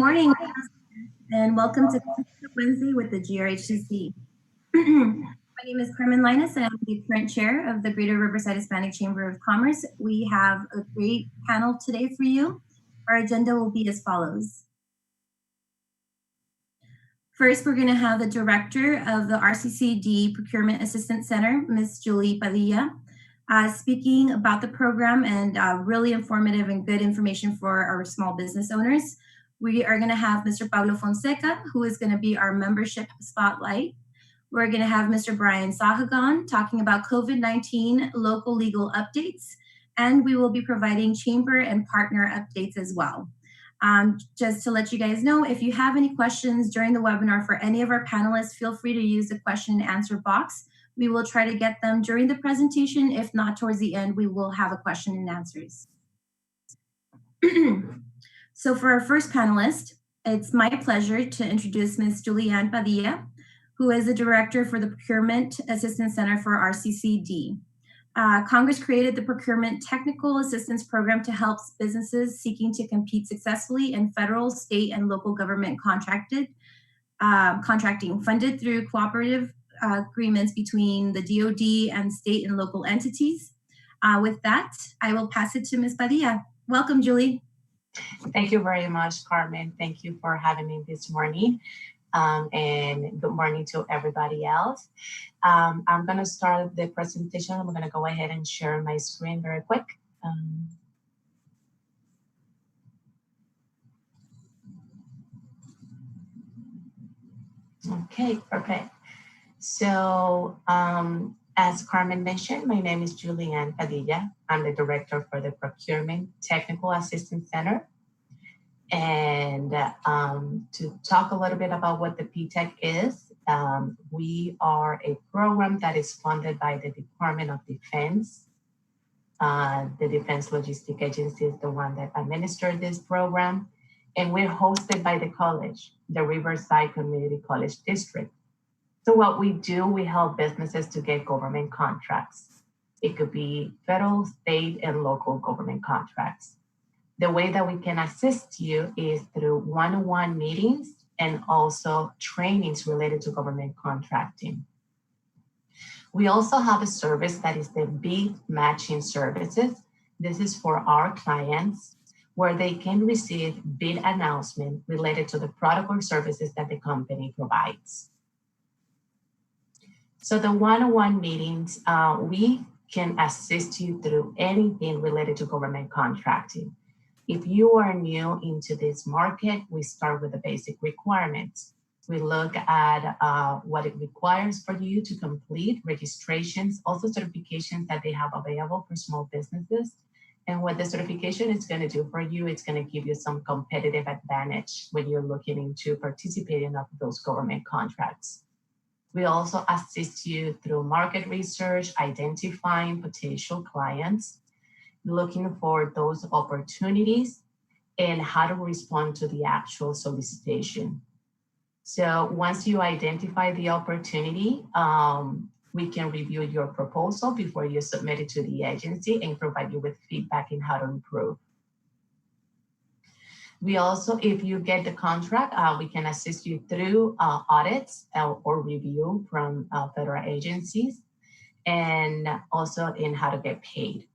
morning and welcome to Cafecito Wednesday with the GRHCC. My name is Carmen Linus and I'm the current chair of the Greater Riverside Hispanic Chamber of Commerce. We have a great panel today for you. Our agenda will be as follows. First, we're going to have the director of the RCCD Procurement Assistance Center, Ms. Julie Padilla, speaking about the program and really informative and good information for our small business owners. We are going to have Mr. Pablo Fonseca, who is going to be our membership spotlight. We're going to have Mr. Brian Sahagan talking about COVID-19 local legal updates, and we will be providing chamber and partner updates as well. Just to let you guys know, if you have any questions during the webinar for any of our panelists, feel free to use the question and answer box. We will try to get them during the presentation. If not, towards the end, we will have a question and answers. So for our first panelist, it's my pleasure to introduce Ms. Julianne Padilla, who is the director for the Procurement Assistance Center for RCCD. Congress created the Procurement Technical Assistance Program to help businesses seeking to compete successfully in federal, state, and local government contracting, funded through cooperative agreements between the DoD and state and local entities. With that, I will pass it to Ms. Padilla. Welcome, Julie. Thank you very much, Carmen. Thank you for having me this morning. And good morning to everybody else. I'm going to start the presentation. I'm going to go ahead and share my screen very quick. Okay, perfect. So as Carmen mentioned, my name is Julianne Padilla. I'm the director for the Procurement Technical Assistance Center. And to talk a little bit about what the PTEC is, we are a program that is funded by the Department of Defense. The Defense Logistic Agency is the one that administers this program. And we're hosted by the college, the Riverside Community College District. So what we do, we help businesses to get government contracts. It could be federal, state, and local government contracts. The way that we can assist you is through one-on-one meetings and also trainings related to government contracting. We also have a service that is the bid matching services. This is for our clients where they can receive bid announcement related to the product or services that the company provides. So the one-on-one meetings, we can assist you through anything related to government contracting. If you are new into this market, we start with the basic requirements. We look at what it requires for you to complete registrations, also certifications that they have available for small businesses. And what the certification is going to do for you, it's going to give you some competitive advantage when you're looking into participating in those government contracts. We also assist you through market research, identifying potential clients, looking for those opportunities, and how to respond to the actual solicitation. So once you identify the opportunity, we can review your proposal before you submit it to the agency and provide you with feedback in how to improve. We also, if you get the contract, we can assist you through audits or review from federal agencies, and also in how to get paid.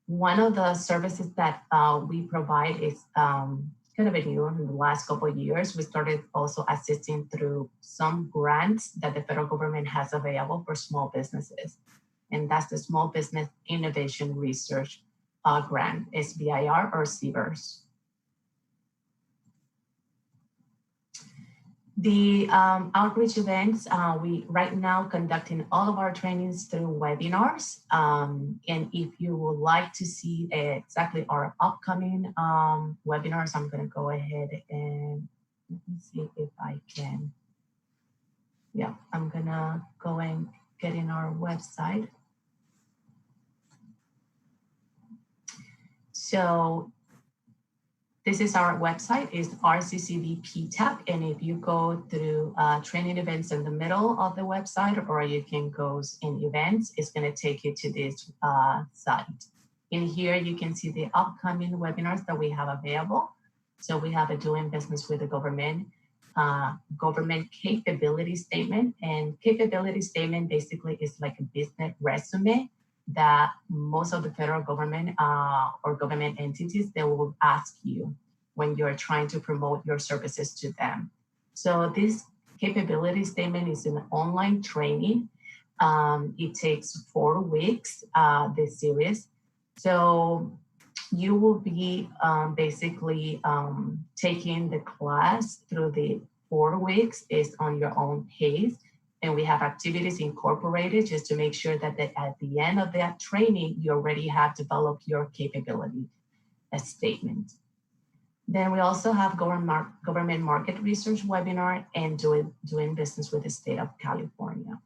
One of the services that we provide is kind of a new in the last couple of years. We started also assisting through some grants that the federal government has available for small businesses. And that's the Small Business Innovation Research Grant, SBIR or CBIRS. The outreach events, we right now conducting all of our trainings through webinars. And if you would like to see exactly our upcoming webinars, I'm going to go ahead and let me see if I can. Yeah, I'm going to go and get in our website. So this is our website, is RCCD PTEC, and if you go through training events in the middle of the website, or you can go in events, it's going to take you to this site. In here, you can see the upcoming webinars that we have available. So we have a doing business with the government capability statement. And capability statement basically is like a business resume that most of the federal government or government entities, they will ask you when you're trying to promote your services to them. So this capability statement is an online training. It takes 4 weeks, this series. So you will be basically taking the class through the 4 weeks is on your own pace. And we have activities incorporated just to make sure that at the end of that training, you already have developed your capability statement. Then we also have government market research webinar and doing business with the state of California.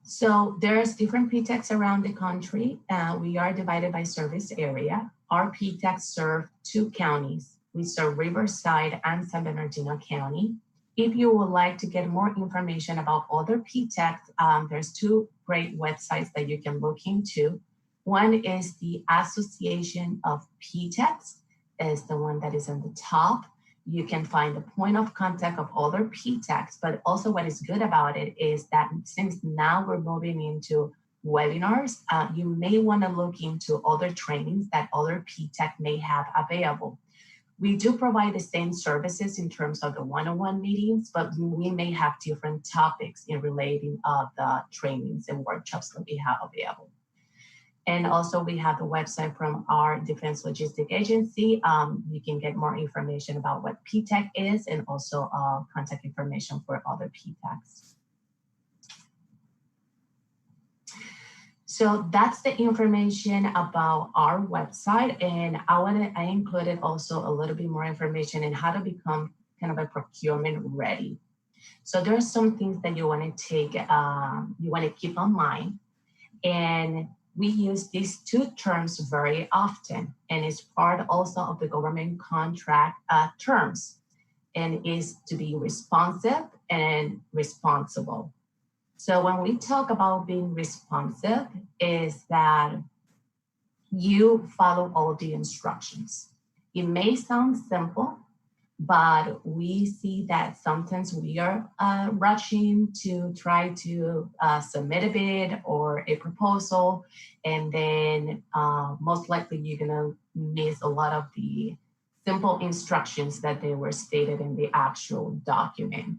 So there's different PTACs around the country. We are divided by service area. Our PTACs serve 2 counties. We serve Riverside and San Bernardino County. If you would like to get more information about other PTACs, there's 2 great websites that you can look into. One is the Association of PTACs, is the one that is on the top. You can find the point of contact of other PTACs, but also what is good about it is that since now we're moving into webinars, you may want to look into other trainings that other PTAC may have available. We do provide the same services in terms of the one-on-one meetings, but we may have different topics in relating of the trainings and workshops that we have available. And also we have the website from our Defense Logistic Agency. You can get more information about what PTAC is and also contact information for other PTACs. So that's the information about our website. And I included also a little bit more information in how to become kind of a procurement ready. So there are some things that you want to take, you want to keep in mind. And we use these 2 terms very often, and it's part also of the government contract terms, and is to be responsive and responsible. So when we talk about being responsive, is that you follow all the instructions. It may sound simple, but we see that sometimes we are rushing to try to submit a bid or a proposal, and then most likely you're gonna miss a lot of the simple instructions that they were stated in the actual document.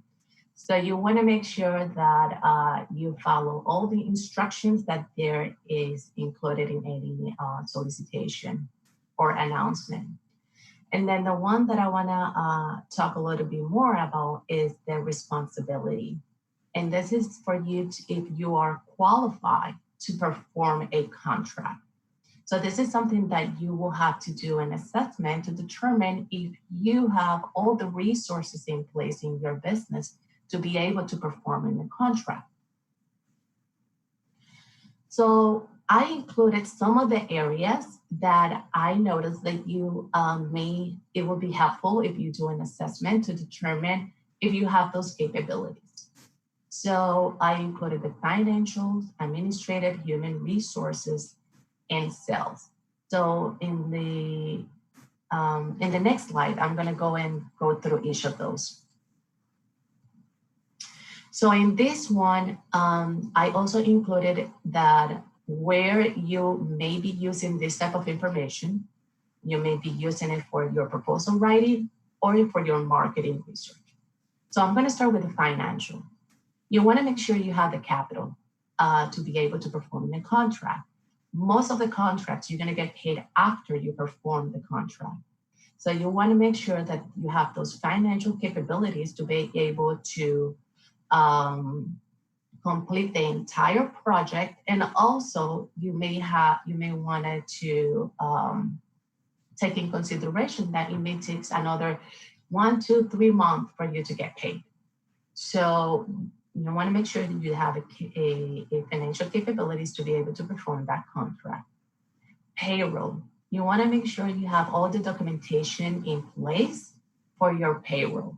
So you wanna make sure that you follow all the instructions that there is included in any solicitation or announcement. And then the one that I want to talk a little bit more about is the responsibility. And this is for you to, if you are qualified to perform a contract. So this is something that you will have to do an assessment to determine if you have all the resources in place in your business to be able to perform in the contract. So I included some of the areas that I noticed that you it will be helpful if you do an assessment to determine if you have those capabilities. So I included the financials, administrative, human resources, and sales. So in the next slide, I'm gonna go through each of those. So in this one, I also included that where you may be using this type of information, you may be using it for your proposal writing or for your marketing research. So I'm gonna start with the financial. You wanna make sure you have the capital to be able to perform the contract. Most of the contracts, you're gonna get paid after you perform the contract. So you wanna make sure that you have those financial capabilities to be able to complete the entire project, and also you may want to take in consideration that it may take another 1 to 3 months for you to get paid. So you want to make sure that you have a financial capabilities to be able to perform that contract. Payroll, you want to make sure you have all the documentation in place for your payroll.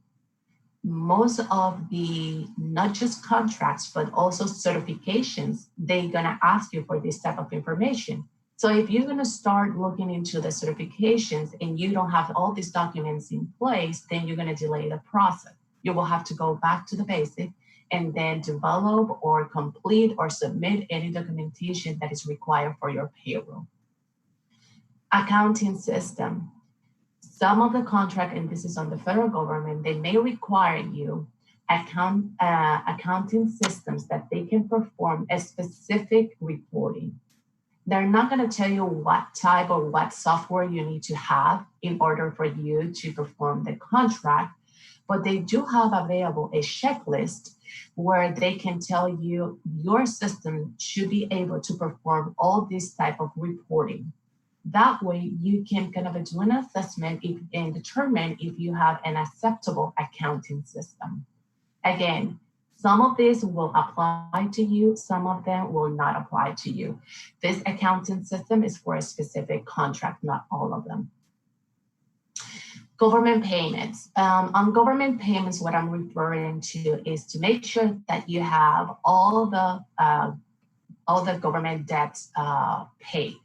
most of the, not just contracts, but also certifications, they're gonna ask you for this type of information. So if you're gonna start looking into the certifications and you don't have all these documents in place, then you're gonna delay the process. You will have to go back to the basic and then develop or complete or submit any documentation that is required for your payroll. Accounting system. Some of the contract, and this is on the federal government, they may require you accounting systems that they can perform a specific reporting. They're not going to tell you what type or what software you need to have in order for you to perform the contract, but they do have available a checklist where they can tell you your system should be able to perform all this type of reporting. That way, you can kind of do an assessment and determine if you have an acceptable accounting system. Again, some of this will apply to you, some of them will not apply to you. This accounting system is for a specific contract, not all of them. Government payments. On government payments, what I'm referring to is to make sure that you have all the government debts paid.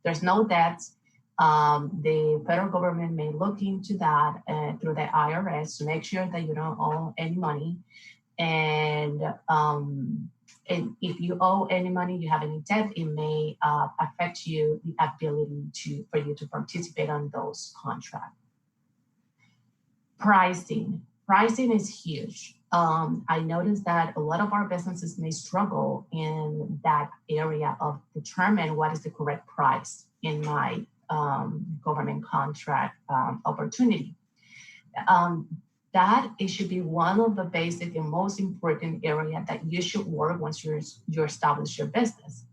There's no debts. The federal government may look into that through the IRS to make sure that you don't owe any money. And if you owe any money, you have any debt, it may affect you the ability for you to participate on those contracts. Pricing. Pricing is huge. I noticed that a lot of our businesses may struggle in that area of determine what is the correct price in my government contract opportunity. That it should be one of the basic and most important area that you should work once you establish your business.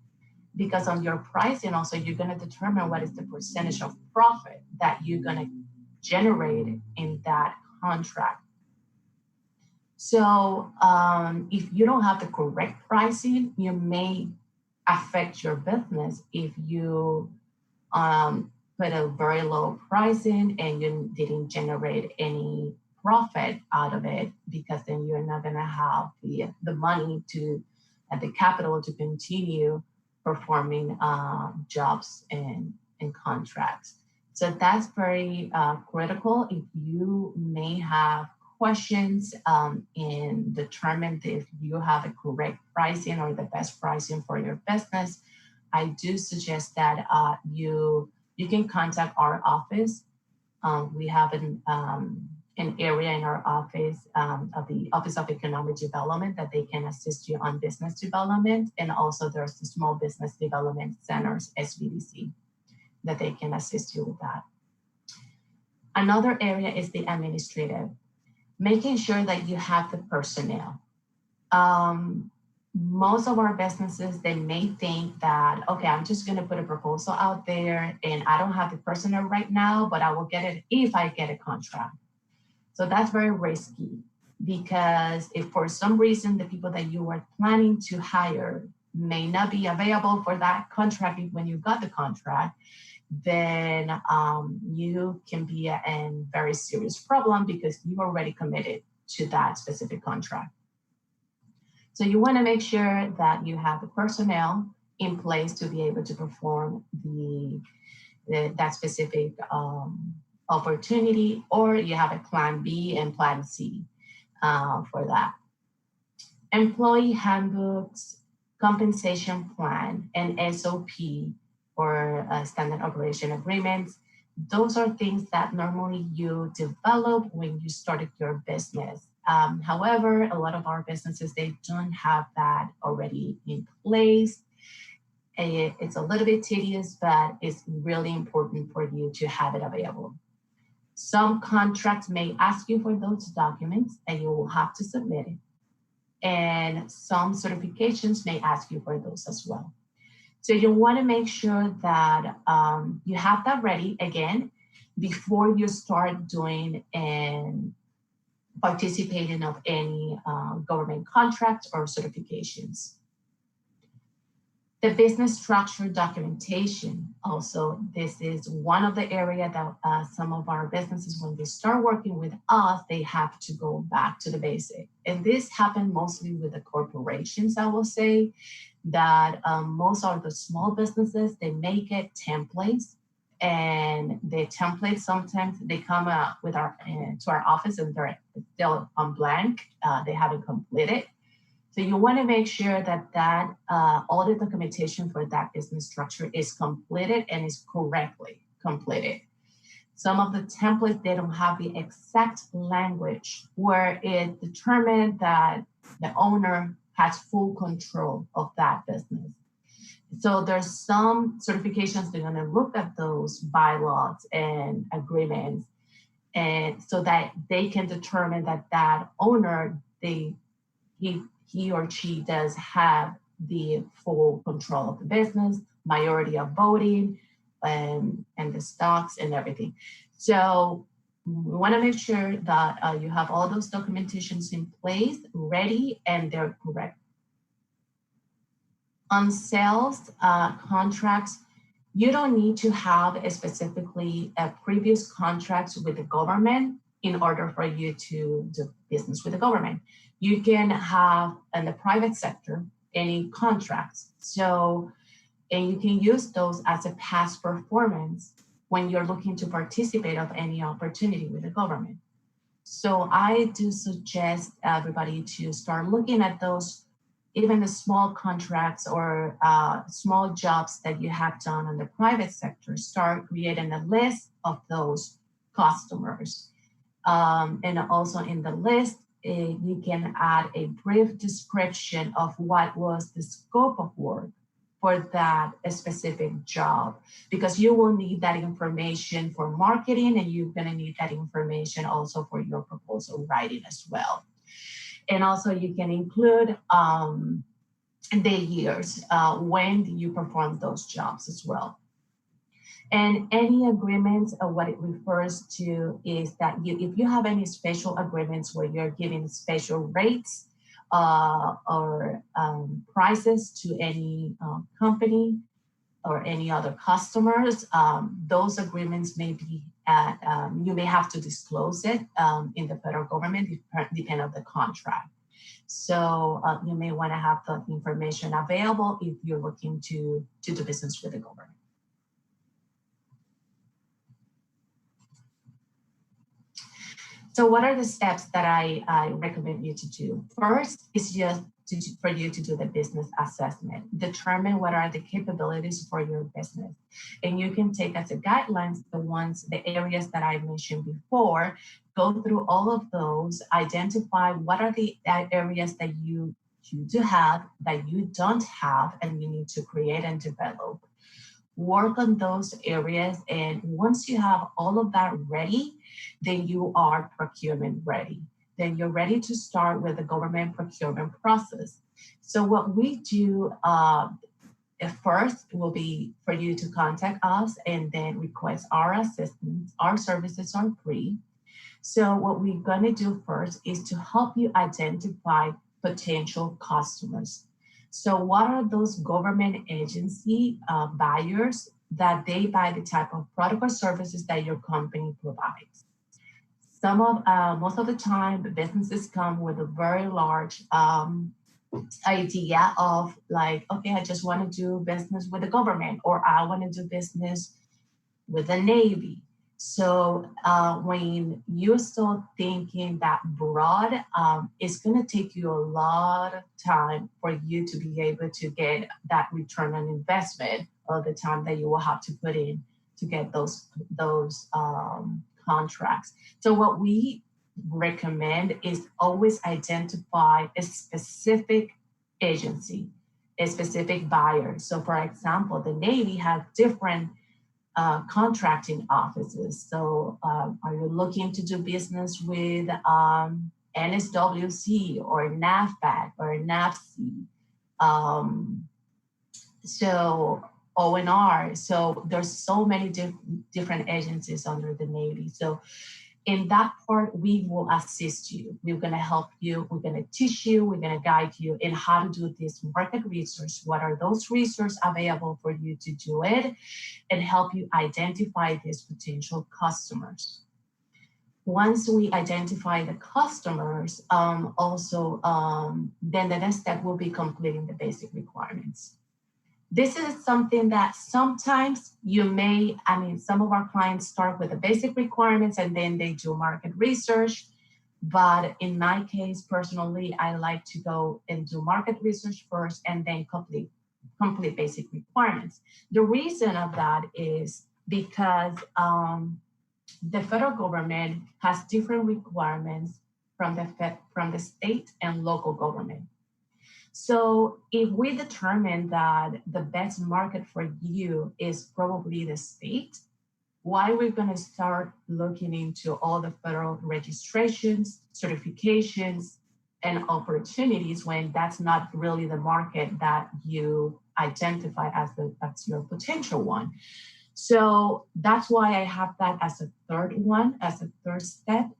Because on your pricing also, you're going to determine what is the percentage of profit that you're going to generate in that contract. So if you don't have the correct pricing, you may affect your business if you put a very low pricing and you didn't generate any profit out of it, because then you're not going to have the money to the capital to continue performing jobs and contracts. So that's very critical. If you may have questions in determine if you have a correct pricing or the best pricing for your business, I do suggest that you can contact our office. We have an area in our office of the Office of Economic Development that they can assist you on business development, and also there's the Small Business Development Centers, SBDC, that they can assist you with that. Another area is the administrative, making sure that you have the personnel. Most of our businesses, they may think that, okay, I'm just going to put a proposal out there and I don't have the personnel right now, but I will get it if I get a contract. So that's very risky, because if for some reason the people that you were planning to hire may not be available for that contract when you got the contract, then you can be in very serious problem because you've already committed to that specific contract. So you want to make sure that you have the personnel in place to be able to perform that specific opportunity, or you have a plan B and plan C for that. Employee handbooks, compensation plan, and SOP, or standard operation agreements. Those are things that normally you develop when you started your business. However, a lot of our businesses, they don't have that already in place. It's a little bit tedious, but it's really important for you to have it available. Some contracts may ask you for those documents and you will have to submit it. And some certifications may ask you for those as well. So you want to make sure that you have that ready, again, before you start doing and participating of any government contracts or certifications. The business structure documentation. Also, this is one of the area that some of our businesses, when they start working with us, they have to go back to the basic. And this happened mostly with the corporations, I will say, that most of the small businesses, they make it templates, and the templates sometimes they come with our to our office and they're still on blank. They haven't completed. So you want to make sure that all the documentation for that business structure is completed and is correctly completed. Some of the templates, they don't have the exact language where it determined that the owner has full control of that business. So there's some certifications they're going to look at those bylaws and agreements, and so that they can determine that that owner, he or she does have the full control of the business, majority of voting, and the stocks and everything. So we want to make sure that you have all those documentations in place, ready, and they're correct. On sales contracts, you don't need to have specifically a previous contracts with the government in order for you to do business with the government. You can have in the private sector any contracts. So, and you can use those as a past performance when you're looking to participate of any opportunity with the government. So I do suggest everybody to start looking at those, even the small contracts or small jobs that you have done in the private sector. Start creating a list of those customers. And also in the list, you can add a brief description of what was the scope of work for that specific job, because you will need that information for marketing, and you're going to need that information also for your proposal writing as well. And also you can include the years when you perform those jobs as well. And any agreements, what it refers to is that if you have any special agreements where you're giving special rates or prices to any company or any other customers, those agreements may be you may have to disclose it in the federal government, depending on the contract. So you may want to have that information available if you're looking to do business with the government. So what are the steps that I recommend you to do? First is just for you to do the business assessment. Determine what are the capabilities for your business. And you can take as a guidelines the areas that I mentioned before, go through all of those, identify what are the areas that you do have, that you don't have, and you need to create and develop. Work on those areas, and once you have all of that ready, then you are procurement ready. Then you're ready to start with the government procurement process. So what we do at first will be for you to contact us and then request our assistance. Our services are free. So what we're going to do first is to help you identify potential customers. So what are those government agency buyers that they buy the type of product or services that your company provides? Most of the time, the businesses come with a very large idea of like, okay, I just want to do business with the government, or I want to do business with the Navy. So when you start thinking that broad, it's going to take you a lot of time for you to be able to get that return on investment of the time that you will have to put in to get those contracts. So what we recommend is always identify a specific agency, a specific buyer. So for example, the Navy has different contracting offices. So are you looking to do business with NSWC or NAFBAC or NAFC? So ONR. So there's so many different agencies under the Navy. So In that part, we will assist you. We're going to help you. We're going to teach you. We're going to guide you in how to do this market research. What are those resources available for you to do it, and help you identify these potential customers. Once we identify the customers, then the next step will be completing the basic requirements. This is something that sometimes some of our clients start with the basic requirements and then they do market research. But in my case, personally, I like to go and do market research first and then complete basic requirements. The reason of that is because the federal government has different requirements from the state and local government. So if we determine that the best market for you is probably the state, why we're going to start looking into all the federal registrations, certifications, and opportunities when that's not really the market that you identify as your potential one. So that's why I have that as a third step,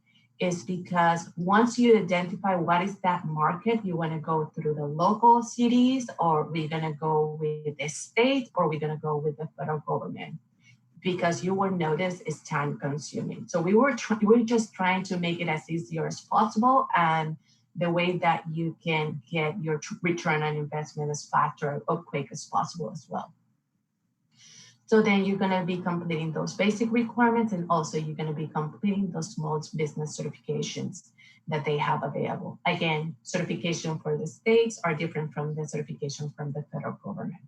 is because once you identify what is that market, you want to go through the local cities, or we're going to go with the state, or we're going to go with the federal government, because you will notice it's time consuming. So we're just trying to make it as easy as possible, and the way that you can get your return on investment as fast or quick as possible as well. So then you're going to be completing those basic requirements, and also you're going to be completing those small business certifications that they have available. Again, certification for the states are different from the certification from the federal government.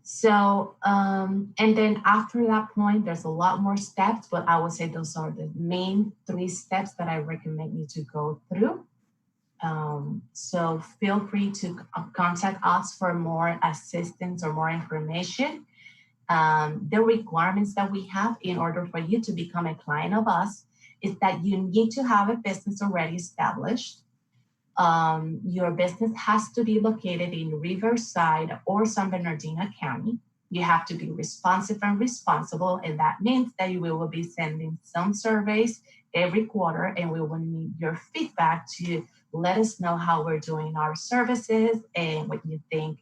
So, and then after that point, there's a lot more steps, but I would say those are the main 3 steps that I recommend you to go through. So feel free to contact us for more assistance or more information. The requirements that we have in order for you to become a client of us is that you need to have a business already established. Your business has to be located in Riverside or San Bernardino County. You have to be responsive and responsible, and that means that we will be sending some surveys every quarter, and we will need your feedback to let us know how we're doing our services and what you think,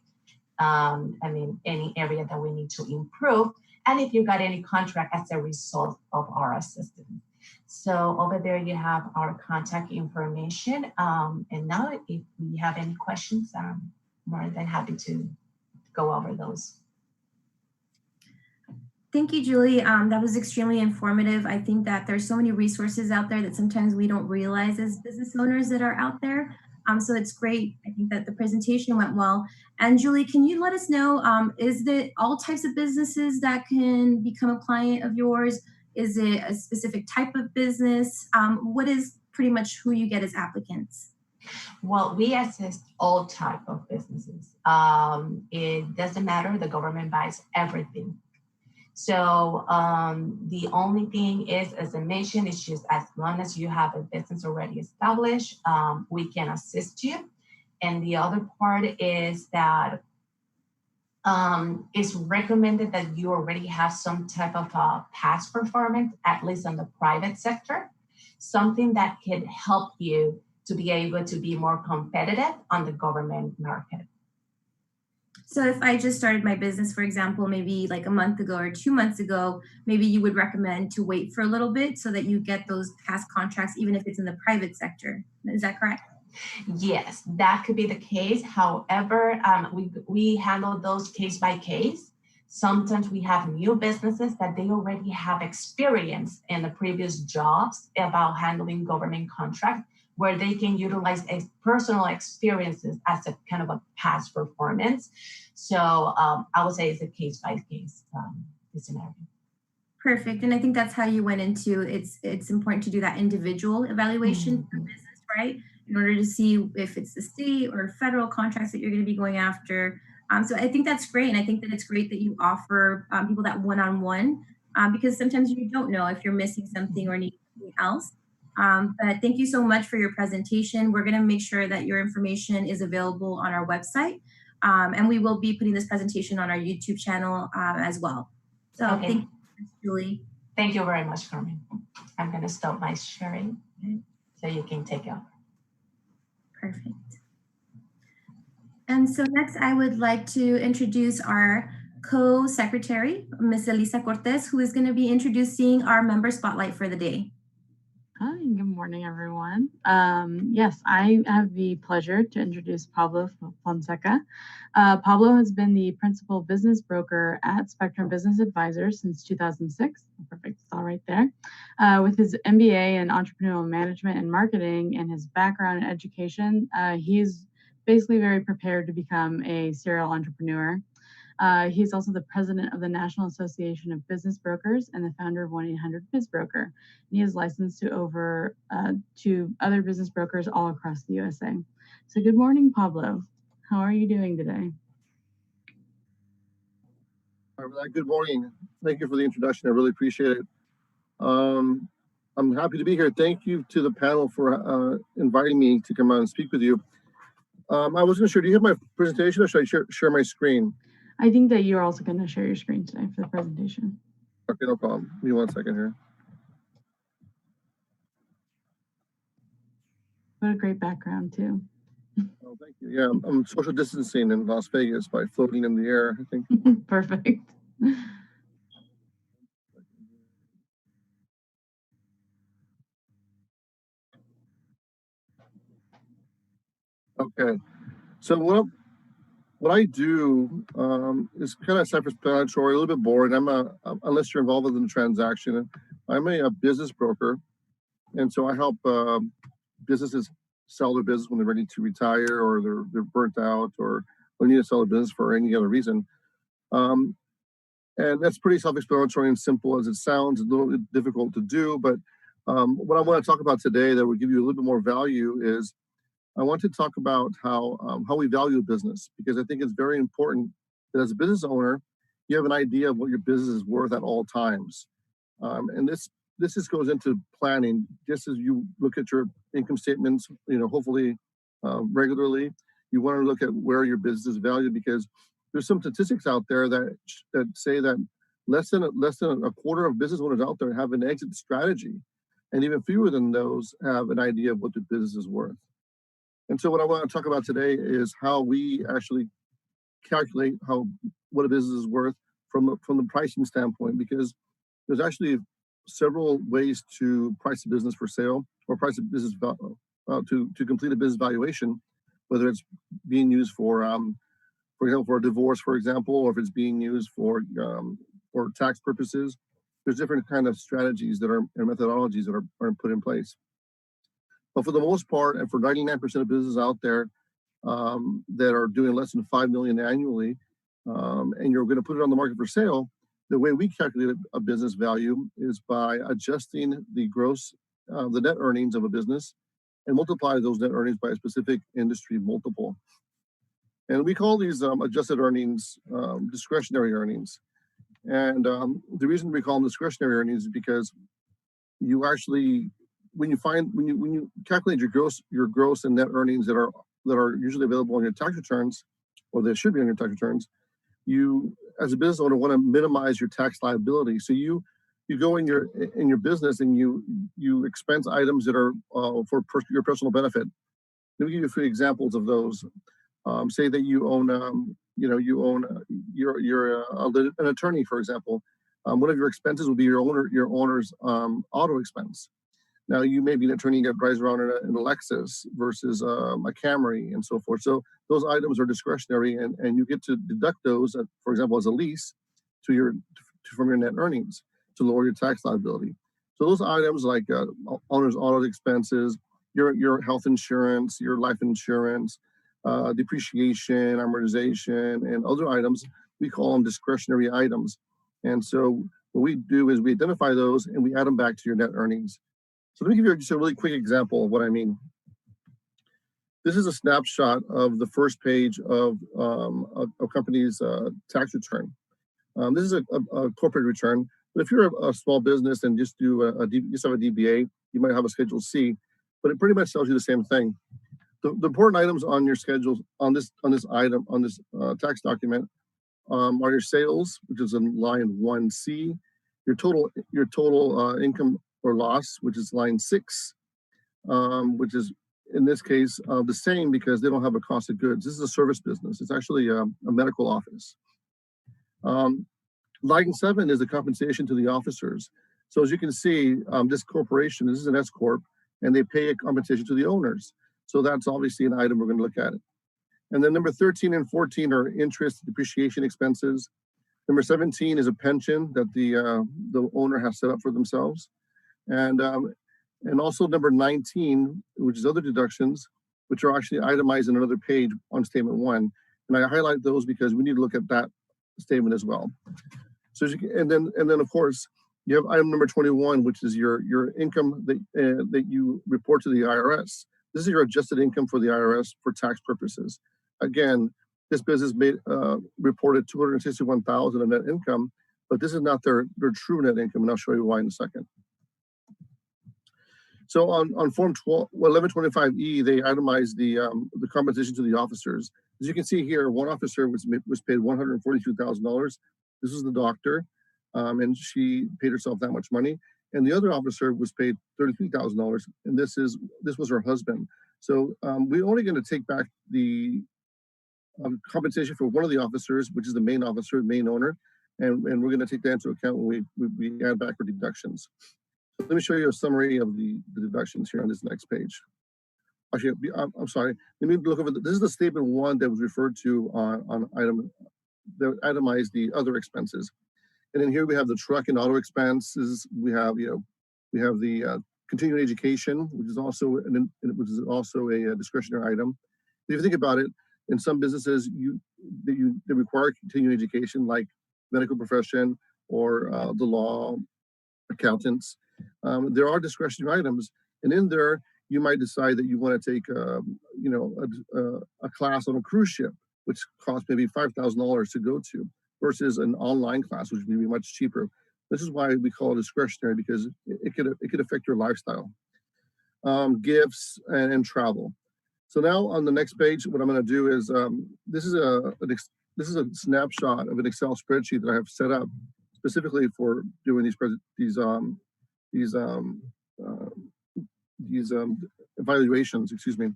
any area that we need to improve, and if you got any contract as a result of our assistance. So over there you have our contact information. And now if we have any questions, I'm more than happy to go over those. Thank you, Julie. That was extremely informative. I think that there's so many resources out there that sometimes we don't realize as business owners that are out there. So it's great. I think that the presentation went well. And Julie, can you let us know, is it all types of businesses that can become a client of yours? Is it a specific type of business? What is pretty much who you get as applicants? Well, we assist all type of businesses. It doesn't matter. The government buys everything. So the only thing is, as I mentioned, it's just as long as you have a business already established, we can assist you. And the other part is that it's recommended that you already have some type of past performance, at least on the private sector, something that can help you to be able to be more competitive on the government market. So if I just started my business, for example, maybe like a month ago or 2 months ago, maybe you would recommend to wait for a little bit so that you get those past contracts, even if it's in the private sector. Is that correct? Yes, that could be the case. However, we handle those case by case. Sometimes we have new businesses that they already have experience in the previous jobs about handling government contracts, where they can utilize personal experiences as a kind of a past performance. So I would say it's a case by case scenario. Perfect. And I think that's how you went into it's important to do that individual evaluation for business, right? In order to see if it's the state or federal contracts that you're going to be going after. So I think that's great. And I think that it's great that you offer people that one-on-one because sometimes you don't know if you're missing something or need something else. But thank you so much for your presentation. We're going to make sure that your information is available on our website. And we will be putting this presentation on our YouTube channel as well. So Okay. thank you, Julie. Thank you very much, Carmen. I'm going to stop my sharing so you can take over. Perfect. And so next, I would like to introduce our co-secretary, Ms. Elisa Cortez, who is going to be introducing our member spotlight for the day. Hi, good morning, everyone. Yes, I have the pleasure to introduce Pablo Fonseca. Pablo has been the principal business broker at Spectrum Business Advisors since 2006. Perfect, it's all right there. With his MBA in entrepreneurial management and marketing and his background in education, he's basically very prepared to become a serial entrepreneur. He's also the president of the National Association of Business Brokers and the founder of 1-800-BizBroker. He is licensed to over to other business brokers all across the USA. So good morning, Pablo. How are you doing today? Good morning. Thank you for the introduction. I really appreciate it. I'm happy to be here. Thank you to the panel for inviting me to come out and speak with you. I wasn't sure, do you have my presentation or should I share my screen? I think that you're also going to share your screen today for the presentation. Okay, no problem. Give me 1 second here. What a great background too. Oh, thank you. Yeah, I'm social distancing in Las Vegas by floating in the air, I think. Perfect. Okay, so what I do is kind of self-explanatory, a little bit boring. Unless you're involved in the transaction, I'm a business broker, and so I help businesses sell their business when they're ready to retire, or they're burnt out, or they need to sell a business for any other reason. And that's pretty self-explanatory and simple as it sounds. A little bit difficult to do, but what I want to talk about today that will give you a little bit more value is I want to talk about how we value business, because I think it's very important that as a business owner, you have an idea of what your business is worth at all times. And this just goes into planning. Just as you look at your income statements, hopefully regularly, you want to look at where your business is valued, because there's some statistics out there that say that less than a quarter of business owners out there have an exit strategy, and even fewer than those have an idea of what the business is worth. And so what I want to talk about today is how we actually calculate what a business is worth from the pricing standpoint, because there's actually several ways to price a business for sale, or price a business to complete a business valuation, whether it's being used for example, for a divorce, for example, or if it's being used for tax purposes. There's different kind of strategies and methodologies that are put in place. But for the most part, and for 99% of businesses out there that are doing less than $5 million annually, and you're going to put it on the market for sale, the way we calculate a business value is by adjusting the net earnings of a business and multiply those net earnings by a specific industry multiple. And we call these adjusted earnings discretionary earnings. And the reason we call them discretionary earnings is because you actually, when you calculate your gross and net earnings that are usually available on your tax returns, or they should be on your tax returns, you as a business owner want to minimize your tax liability. So you go in your business and you expense items that are for your personal benefit. Let me give you a few examples of those. Say that you're an attorney, for example. One of your expenses will be your owner's auto expense. Now, you may be an attorney that drives around in a Lexus versus a Camry and so forth. So those items are discretionary, and you get to deduct those, for example, as a lease from your net earnings to lower your tax liability. So those items like owner's auto expenses, your health insurance, your life insurance, depreciation, amortization, and other items, we call them discretionary items. And so what we do is we identify those and we add them back to your net earnings. So let me give you just a really quick example of what I mean. This is a snapshot of the first page of a company's tax return. This is a corporate return, but if you're a small business and just have a DBA, you might have a Schedule C, but it pretty much tells you the same thing. The important items on your schedules on this tax document are your sales, which is in line 1C, your total income or loss, which is line 6, which is in this case the same because they don't have a cost of goods. This is a service business. It's actually a medical office. Line 7 is the compensation to the officers. So as you can see, this corporation, this is an S corp, and they pay a compensation to the owners. So that's obviously an item we're going to look at. And then number 13 and 14 are interest, depreciation expenses. Number 17 is a pension that the owner has set up for themselves. And also number 19, which is other deductions, which are actually itemized in another page on statement 1. And I highlight those because we need to look at that statement as well. So and then of course you have item number 21, which is your income that you report to the IRS. This is your adjusted income for the IRS for tax purposes. Again, this business reported $261,000 in net income, but this is not their true net income, and I'll show you why in a second. So on Form 1125E, they itemized the compensation to the officers. As you can see here, one officer was paid $142,000. This is the doctor, and she paid herself that much money. And the other officer was paid $33,000, and this was her husband. So we're only going to take back the compensation for one of the officers, which is the main officer, main owner, and we're going to take that into account when we add back our deductions. So let me show you a summary of the deductions here on this next page. Actually, I'm sorry. Let me look over. This is the statement 1 that was referred to on item that itemized the other expenses, and then here we have the truck and auto expenses. We have the continuing education, which is also a discretionary item. If you think about it, in some businesses they require continuing education, like medical profession or the law, accountants. There are discretionary items, and in there you might decide that you want to take a class on a cruise ship, which costs maybe $5,000 to go to, versus an online class, which would be much cheaper. This is why we call it discretionary, because it could affect your lifestyle. Gifts and travel. So now on the next page, what I'm going to do is this is a snapshot of an Excel spreadsheet that I have set up specifically for doing these evaluations. Excuse me.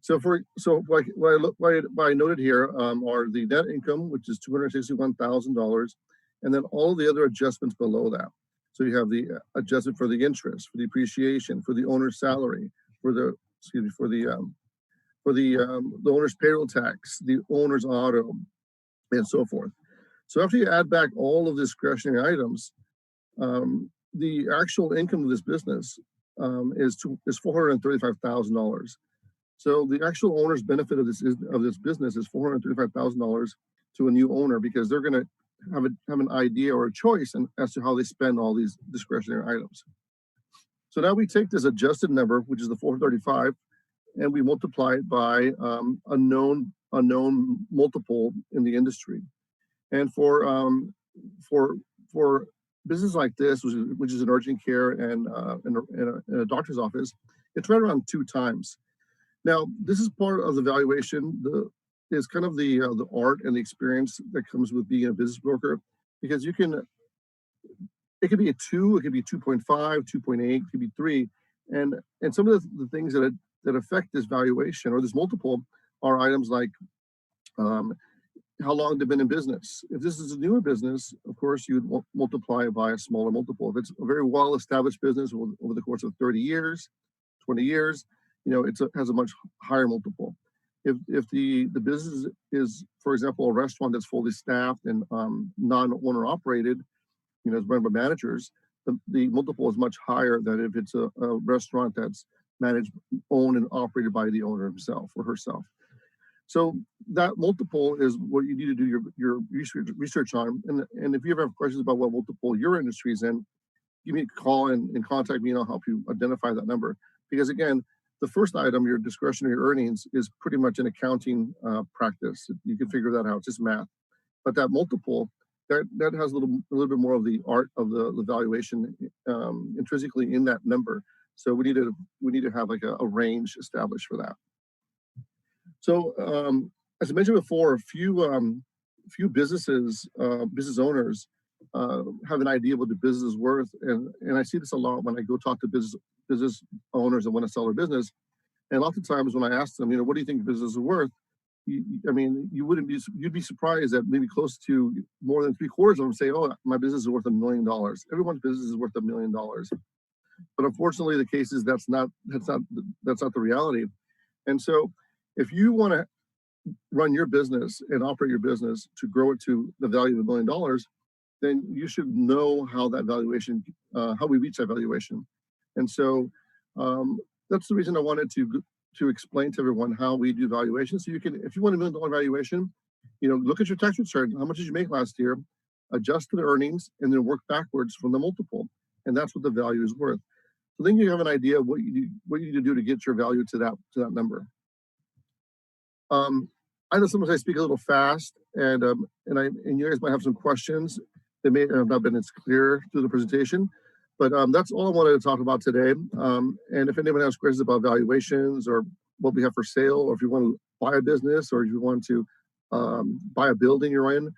So what I noted here are the net income, which is $261,000, and then all the other adjustments below that. So you have the adjustment for the interest, for the depreciation, for the owner's salary, for the owner's payroll tax, the owner's auto, and so forth. So after you add back all of the discretionary items, the actual income of this business is $435,000. So the actual owner's benefit of this business is $435,000 to a new owner, because they're going to have an idea or a choice as to how they spend all these discretionary items. So now we take this adjusted number, which is the 435, and we multiply it by a known multiple in the industry. And for business like this, which is an urgent care and a doctor's office, it's right around 2 times. Now, this is part of the valuation. Is kind of the art and the experience that comes with being a business broker, because it could be a 2, it could be 2.5, 2.8, it could be 3, and some of the things that affect this valuation or this multiple are items like how long they've been in business. If this is a newer business, of course, you'd multiply it by a smaller multiple. If it's a very well-established business over the course of 30 years, 20 years, it has a much higher multiple. If the business is, for example, a restaurant that's fully staffed and non-owner operated, it's run by managers, the multiple is much higher than if it's a restaurant that's managed, owned, and operated by the owner himself or herself. So that multiple is what you need to do your research on. And if you ever have questions about what multiple your industry is in, give me a call and contact me, and I'll help you identify that number. Because again, the first item, your discretionary earnings, is pretty much an accounting practice. You can figure that out, it's just math. But that multiple, that has a little bit more of the art of the valuation intrinsically in that number. So we need to have like a range established for that. So as I mentioned before, a few business owners have an idea what the business is worth. And I see this a lot when I go talk to business owners that want to sell their business. And oftentimes when I ask them, what do you think business is worth? You'd be surprised that maybe close to more than 3/4 of them say, oh, my business is worth $1 million. Everyone's business is worth $1 million. But unfortunately, the case is that's not the reality. And so if you want to run your business and operate your business to grow it to the value of $1 million, then you should know how that valuation, how we reach that valuation. And so that's the reason I wanted to explain to everyone how we do valuation. So you can, if you want $1 million valuation, look at your tax return. How much did you make last year? Adjust for the earnings, and then work backwards from the multiple, and that's what the value is worth. So then you have an idea of what you need to do to get your value to that number. I know sometimes I speak a little fast, and you guys might have some questions that may have not been as clear through the presentation, but that's all I wanted to talk about today. And if anyone has questions about valuations or what we have for sale, or if you want to buy a business, or if you want to buy a building you're in,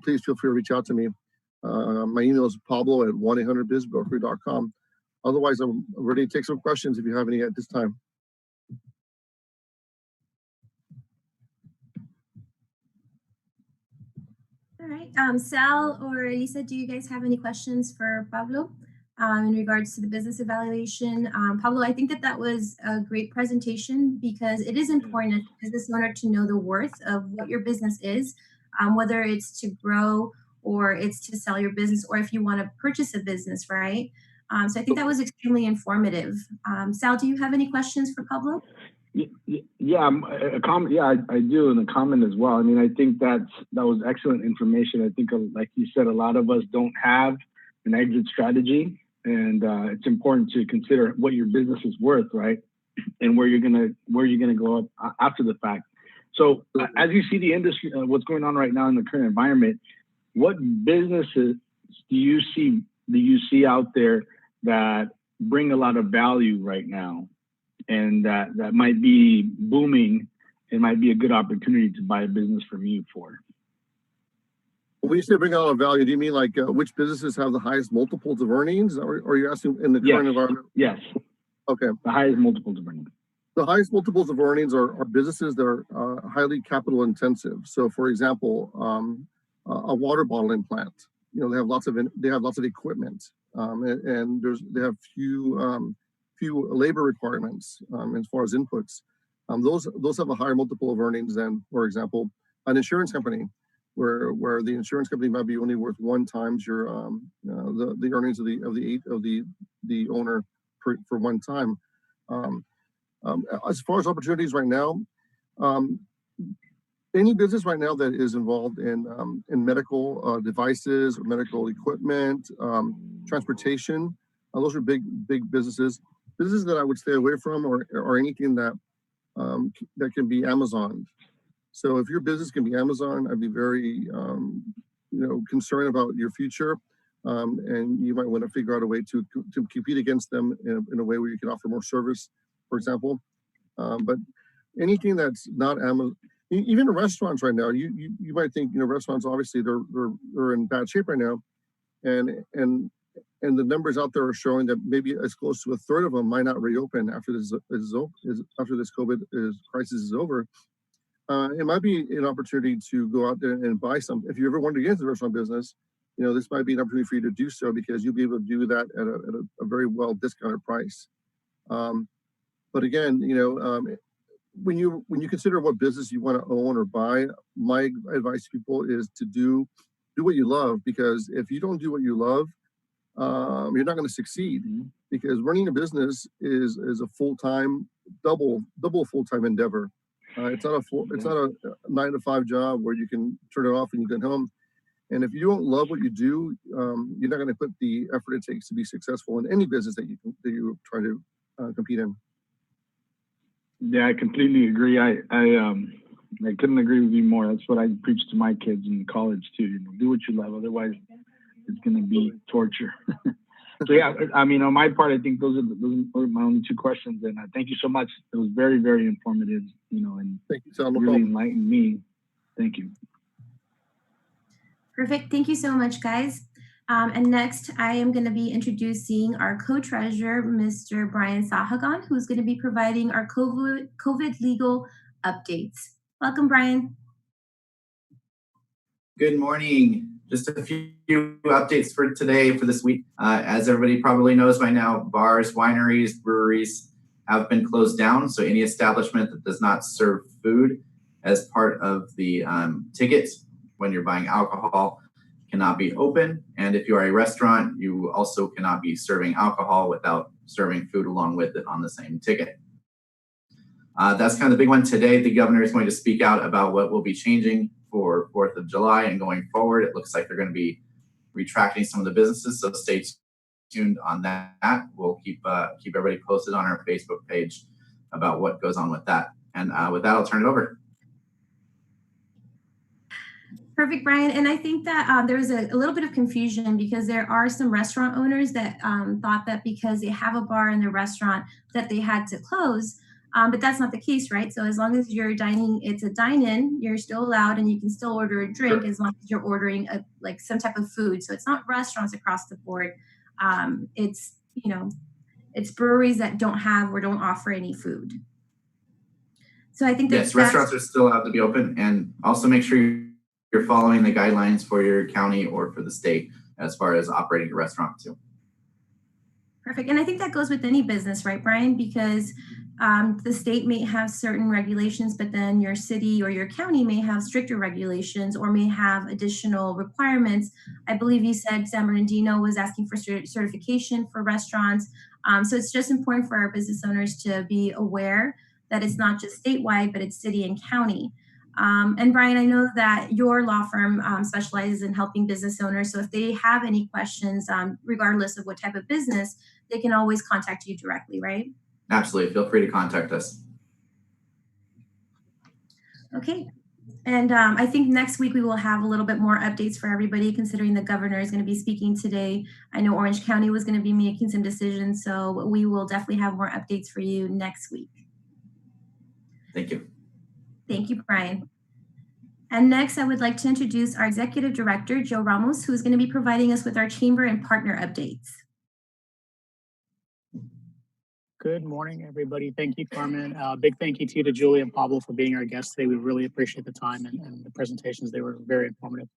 please feel free to reach out to me. My email is pablo@1-800-bizbroker.com. Otherwise, I'm ready to take some questions if you have any at this time. All right, Sal or Elisa, do you guys have any questions for Pablo in regards to the business evaluation? Pablo, I think that was a great presentation, because it is important as a business owner to know the worth of what your business is, whether it's to grow or it's to sell your business, or if you want to purchase a business, right? So I think that was extremely informative. Sal, do you have any questions for Pablo? Yeah, a comment. Yeah, I do, and a comment as well. I mean, I think that was excellent information. I think, like you said, a lot of us don't have an exit strategy, and it's important to consider what your business is worth, right, and where you're gonna go up after the fact. So, as you see the industry, what's going on right now in the current environment, what businesses do you see out there that bring a lot of value right now, and that might be booming? It might be a good opportunity to buy a business from you for? When you say bring a lot of value, do you mean like which businesses have the highest multiples of earnings, or are you asking in the current environment? Yes. Okay. The highest multiples of earnings. The highest multiples of earnings are businesses that are highly capital intensive. So, for example, a water bottling plant. They have lots of equipment, and they have few labor requirements as far as inputs. Those have a higher multiple of earnings than, for example, an insurance company, where the insurance company might be only worth 1 times your the earnings of the owner for 1 time. As far as opportunities right now, any business right now that is involved in medical devices or medical equipment, transportation, those are big businesses. Businesses that I would stay away from or anything that can be Amazoned. So if your business can be Amazon, I'd be very concerned about your future, and you might want to figure out a way to compete against them in a way where you can offer more service, for example. But anything that's not Amazon, even restaurants right now, you might think restaurants, obviously they're in bad shape right now, and the numbers out there are showing that maybe as close to 1/3 of them might not reopen after this COVID crisis is over. It might be an opportunity to go out there and buy some. If you ever wanted to get into the restaurant business, this might be an opportunity for you to do so, because you'll be able to do that at a very well discounted price. But again, when you consider what business you want to own or buy, my advice to people is to do what you love, because if you don't do what you love, you're not going to succeed. Because running a business is a full-time, double full-time endeavor. It's not a 9-to-5 job where you can turn it off and you get home. And if you don't love what you do, you're not going to put the effort it takes to be successful in any business that you try to compete in. Yeah, I completely agree. I couldn't agree with you more. That's what I preach to my kids in college too. Do what you love, otherwise it's going to be torture. So yeah, I mean, on my part, I think those are my only 2 questions. And thank you so much. It was very, very informative. And thank you, Sal. Really enlightened me. Thank you. Perfect. Thank you so much, guys. And next, I am going to be introducing our co-treasurer, Mr. Brian Sahagan, who's going to be providing our COVID legal updates. Welcome, Brian. Good morning. Just a few updates for today, for this week. As everybody probably knows by now, bars, wineries, breweries have been closed down. So any establishment that does not serve food as part of the ticket when you're buying alcohol cannot be open. And if you are a restaurant, you also cannot be serving alcohol without serving food along with it on the same ticket. That's kind of the big one today. The governor is going to speak out about what will be changing for 4th of July and going forward. It looks like they're going to be retracting some of the businesses, so stay tuned on that. We'll keep everybody posted on our Facebook page about what goes on with that. And with that, I'll turn it over. Perfect, Brian. And I think that there was a little bit of confusion because there are some restaurant owners that thought that because they have a bar in their restaurant that they had to close. But that's not the case, right? So as long as you're dining, it's a dine-in, you're still allowed and you can still order a drink as long as you're ordering like some type of food. So it's not restaurants across the board. It's, it's breweries that don't have or don't offer any food. So I think yes, restaurants are still allowed to be open, and also make sure you're following the guidelines for your county or for the state as far as operating a restaurant too. Perfect. And I think that goes with any business, right, Brian? Because the state may have certain regulations, but then your city or your county may have stricter regulations or may have additional requirements. I believe you said San Bernardino was asking for certification for restaurants. So it's just important for our business owners to be aware that it's not just statewide, but it's city and county. And Brian, I know that your law firm specializes in helping business owners. So if they have any questions, regardless of what type of business, they can always contact you directly, right? Absolutely. Feel free to contact us. Okay. And I think next week we will have a little bit more updates for everybody, considering the governor is going to be speaking today. I know Orange County was going to be making some decisions, so we will definitely have more updates for you next week. Thank you. Thank you, Brian. And next, I would like to introduce our Executive Director, Joe Ramos, who is going to be providing us with our chamber and partner updates. Good morning, everybody. Thank you, Carmen. Big thank you to you to Julie and Pablo for being our guests today. We really appreciate the time and the presentations. They were very informative.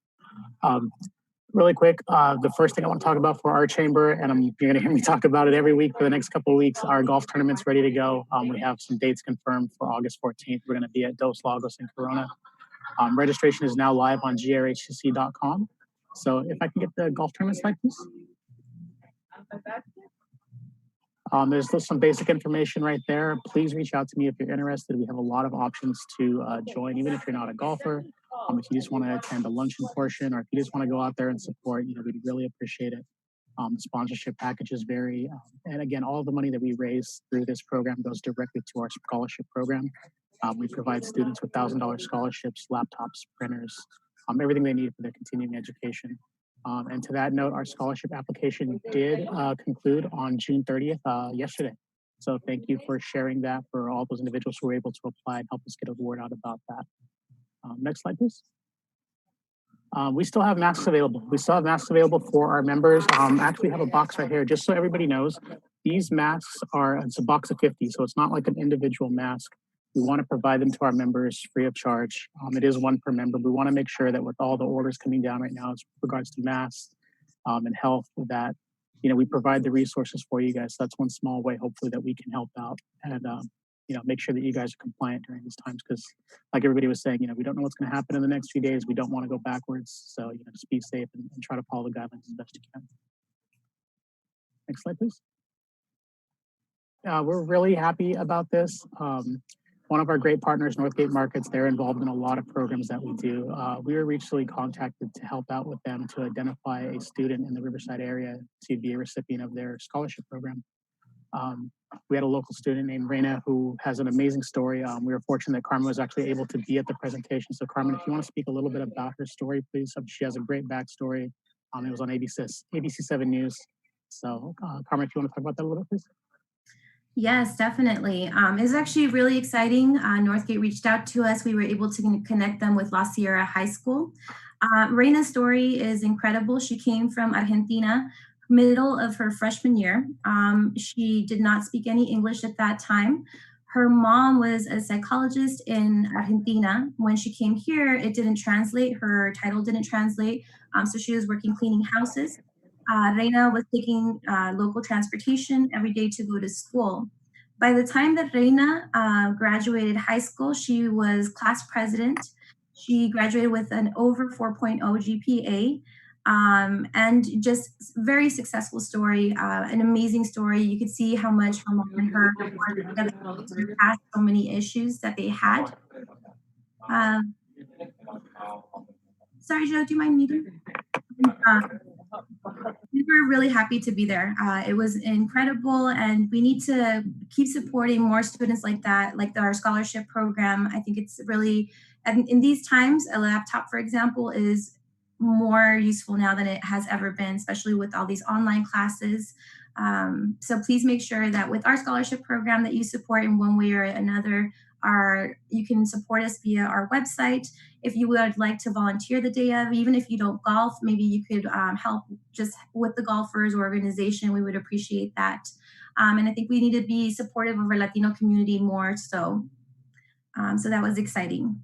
Really quick, the first thing I want to talk about for our chamber, and you're going to hear me talk about it every week for the next couple of weeks, our golf tournament's ready to go. We have some dates confirmed for August 14th. We're going to be at Dos Lagos in Corona. Registration is now live on GRHCC.com. So if I can get the golf tournament slide, please. There's still some basic information right there. Please reach out to me if you're interested. We have a lot of options to join, even if you're not a golfer. If you just want to attend the luncheon portion, or if you just want to go out there and support, we'd really appreciate it. The sponsorship packages vary. And again, all of the money that we raise through this program goes directly to our scholarship program. We provide students with $1,000 scholarships, laptops, printers, everything they need for their continuing education. And to that note, our scholarship application did conclude on June 30th, yesterday. So thank you for sharing that for all those individuals who were able to apply and help us get a word out about that. Next slide, please. We still have masks available. We still have masks available for our members. Actually have a box right here, just so everybody knows. These masks it's a box of 50, so it's not like an individual mask. We want to provide them to our members free of charge. It is one per member. We want to make sure that with all the orders coming down right now as regards to masks and health, that we provide the resources for you guys. So that's one small way, hopefully, that we can help out and make sure that you guys are compliant during these times. Because, like everybody was saying, we don't know what's going to happen in the next few days. We don't want to go backwards. So just be safe and try to follow the guidelines as best you can. Next slide, please. We're really happy about this. One of our great partners, Northgate Markets, they're involved in a lot of programs that we do. We were recently contacted to help out with them to identify a student in the Riverside area to be a recipient of their scholarship program. We had a local student named Reina who has an amazing story. We were fortunate that Carmen was actually able to be at the presentation. So Carmen, if you want to speak a little bit about her story, please. She has a great backstory. It was on ABC7 News. So Carmen, if you want to talk about that a little bit, please. Yes, definitely. It's actually really exciting. Northgate reached out to us. We were able to connect them with La Sierra High School. Reina's story is incredible. She came from Argentina, middle of her freshman year. She did not speak any English at that time. Her mom was a psychologist in Argentina. When she came here, it didn't translate. Her title didn't translate. So she was working cleaning houses. Reina was taking local transportation every day to go to school. By the time that Reina graduated high school, she was class president. She graduated with an over 4.0 GPA, and just very successful story, an amazing story. You could see how much her mom and her worked together to get past so many issues that they had. Um, sorry, Joe, do you mind muting? We were really happy to be there. It was incredible, and we need to keep supporting more students like that, like our scholarship program. I think it's really, and in these times, a laptop, for example, is more useful now than it has ever been, especially with all these online classes. So please make sure that with our scholarship program that you support in one way or another, you can support us via our website. If you would like to volunteer the day of, even if you don't golf, maybe you could help just with the golfers organization. We would appreciate that. And I think we need to be supportive of our Latino community more so. So that was exciting.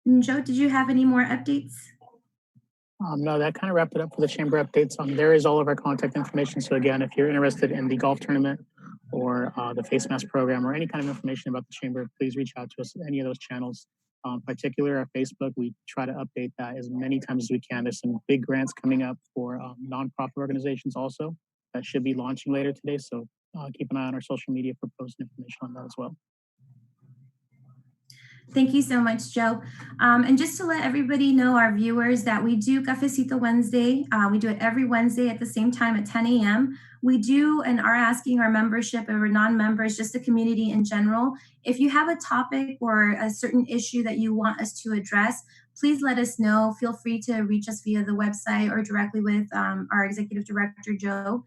And Joe, did you have any more updates? No, that kind of wrapped it up for the chamber updates. There is all of our contact information. So again, if you're interested in the golf tournament or the face mask program or any kind of information about the chamber, please reach out to us at any of those channels. Particularly our Facebook, we try to update that as many times as we can. There's some big grants coming up for nonprofit organizations also that should be launching later today. So keep an eye on our social media for posting information on that as well. Thank you so much, Joe. And just to let everybody know, our viewers, that we do Cafecito Wednesday. We do it every Wednesday at the same time at 10 a.m. We do and are asking our membership or non-members, just the community in general, if you have a topic or a certain issue that you want us to address, please let us know. Feel free to reach us via the website or directly with our executive director, Joe,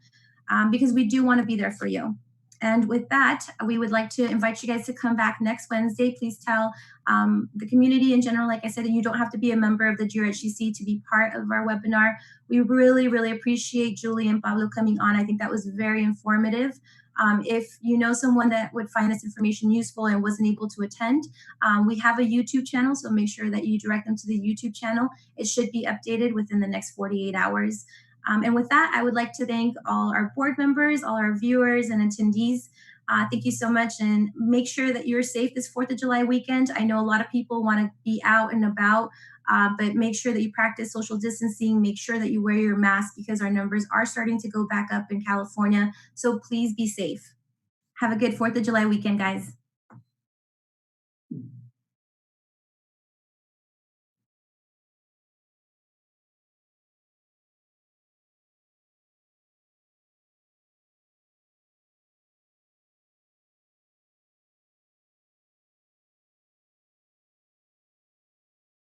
because we do want to be there for you. And with that, we would like to invite you guys to come back next Wednesday. Please tell the community in general, like I said, you don't have to be a member of the GRHCC to be part of our webinar. We really, really appreciate Julie and Pablo coming on. I think that was very informative. If you know someone that would find this information useful and wasn't able to attend, we have a YouTube channel, so make sure that you direct them to the YouTube channel. It should be updated within the next 48 hours. And with that, I would like to thank all our board members, all our viewers and attendees. Thank you so much, and make sure that you're safe this 4th of July weekend. I know a lot of people want to be out and about, but make sure that you practice social distancing. Make sure that you wear your mask because our numbers are starting to go back up in California. So please be safe. Have a good 4th of July weekend, guys.